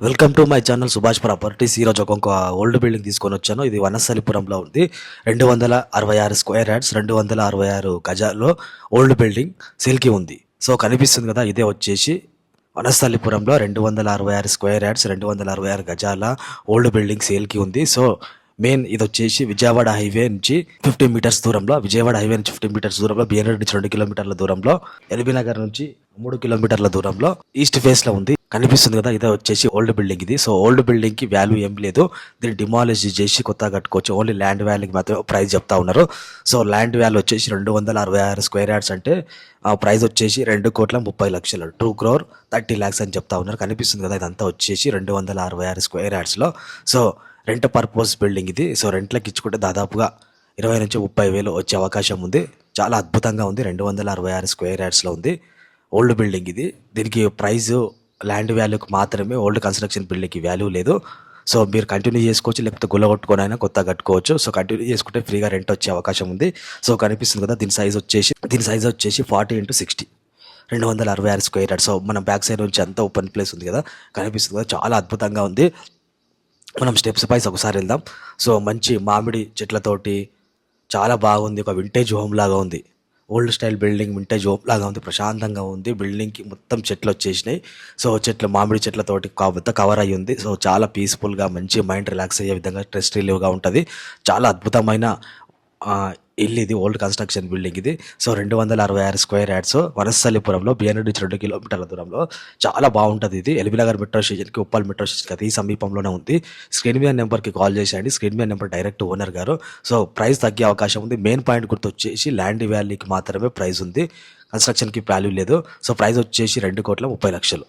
Welcome to my channel Subhash properties. ఈరోజు ఒక old building తీసుకొని వచ్చాను. ఇది వనస్థలిపురంలో ఉంది. 266 స్క్వేర్ యార్డ్స్, 266 గజాల్లో ఓల్డ్ బిల్డింగ్ సేల్కి ఉంది. సో కనిపిస్తుంది కదా, ఇదే వచ్చేసి వనస్థలిపురంలో 266 స్క్వేర్ యార్డ్స్, 266 గజాల ఓల్డ్ బిల్డింగ్ సేల్కి ఉంది. సో మెయిన్ ఇది వచ్చేసి విజయవాడ హైవే నుంచి 15 మీటర్స్ దూరంలో, విజయవాడ హైవే నుంచి 15 మీటర్స్ దూరంలో, బిఎన్ఆర్ నుంచి 2 కిలోమీటర్ల దూరంలో, ఎల్బీ నగర్ నుంచి 3 కిలోమీటర్ల దూరంలో ఈస్ట్ ఫేస్ లో ఉంది. కనిపిస్తుంది కదా, ఇదే వచ్చేసి ఓల్డ్ బిల్డింగ్ ఇది. సో ఓల్డ్ బిల్డింగ్ కి వాల్యూ ఏం లేదు, దీన్ని డిమాలిష్ చేసి కొత్తగా కట్టుకోవచ్చు. ఓన్లీ ల్యాండ్ వాల్యూకి మాత్రమే ప్రైస్ చెప్తా ఉన్నారు. సో ల్యాండ్ వాల్యూ వచ్చేసి 266 స్క్వేర్ యార్డ్స్ అంటే ప్రైస్ వచ్చేసి 2,30,00,000, 2,30,00,000 అని చెప్తా ఉన్నారు. కనిపిస్తుంది కదా, ఇదంతా వచ్చేసి 266 స్క్వేర్ యార్డ్స్ లో. సో రెంట్ పర్పస్ బిల్డింగ్ ఇది. సో రెంట్లకు ఇచ్చుకుంటే దాదాపుగా 20 నుంచి 30 వేలు వచ్చే అవకాశం ఉంది. చాలా అద్భుతంగా ఉంది. 266 స్క్వేర్ యార్డ్స్లో ఉంది. ఓల్డ్ బిల్డింగ్ ఇది. దీనికి ప్రైస్ ల్యాండ్ వాల్యూకి మాత్రమే, ఓల్డ్ కన్స్ట్రక్షన్ బిల్డింగ్కి వాల్యూ లేదు. సో మీరు కంటిన్యూ చేసుకోవచ్చు, లేకపోతే గుల్లగొట్టుకొని అయినా కొత్తగా కట్టుకోవచ్చు. సో కంటిన్యూ చేసుకుంటే ఫ్రీగా రెంట్ వచ్చే అవకాశం ఉంది. సో కనిపిస్తుంది కదా, దీని సైజ్ వచ్చేసి 40x60, 266 స్క్వేర్ యార్డ్స్. సో మనం బ్యాక్ సైడ్ నుంచి అంతా ఓపెన్ ప్లేస్ ఉంది కదా, కనిపిస్తుంది కదా, చాలా అద్భుతంగా ఉంది. మనం స్టెప్స్ పైస్ ఒకసారి వెళ్దాం. సో మంచి మామిడి చెట్లతోటి చాలా బాగుంది. ఒక వింటేజ్ హోమ్ లాగా ఉంది. Old style building vintage home లాగా ఉంది. ప్రశాంతంగా ఉంది. బిల్డింగ్కి మొత్తం చెట్లు వచ్చేసినాయి. సో మామిడి చెట్లతోటి మొత్తం కవర్ అయ్యి ఉంది. సో చాలా పీస్ఫుల్గా, మంచి మైండ్ రిలాక్స్ అయ్యే విధంగా, స్ట్రెస్ రిలీవ్గా ఉంటుంది. చాలా అద్భుతమైన ఇల్లు ఇది. ఓల్డ్ కన్స్ట్రక్షన్ బిల్డింగ్ ఇది. సో 266 స్క్వేర్ యార్డ్స్, వనస్థలిపురంలో, బిఎన్ఆర్ నుంచి 2 కిలోమీటర్ల దూరంలో. చాలా బాగుంటుంది ఇది. ఎల్బీ నగర్ మెట్రో స్టేషన్కి, ఉప్పల్ మెట్రో స్టేషన్కి అతి సమీపంలోనే ఉంది. స్క్రీన్ మీద నెంబర్కి కాల్ చేసేయండి. స్క్రీన్ మీద నెంబర్ డైరెక్ట్ ఓనర్ గారు. సో ప్రైస్ తగ్గే అవకాశం ఉంది. మెయిన్ పాయింట్ గుర్తొచ్చేసి ల్యాండ్ వాల్యూకి మాత్రమే ప్రైస్ ఉంది, కన్స్ట్రక్షన్కి వాల్యూ లేదు. సో ప్రైస్ వచ్చేసి 2,30,00,000.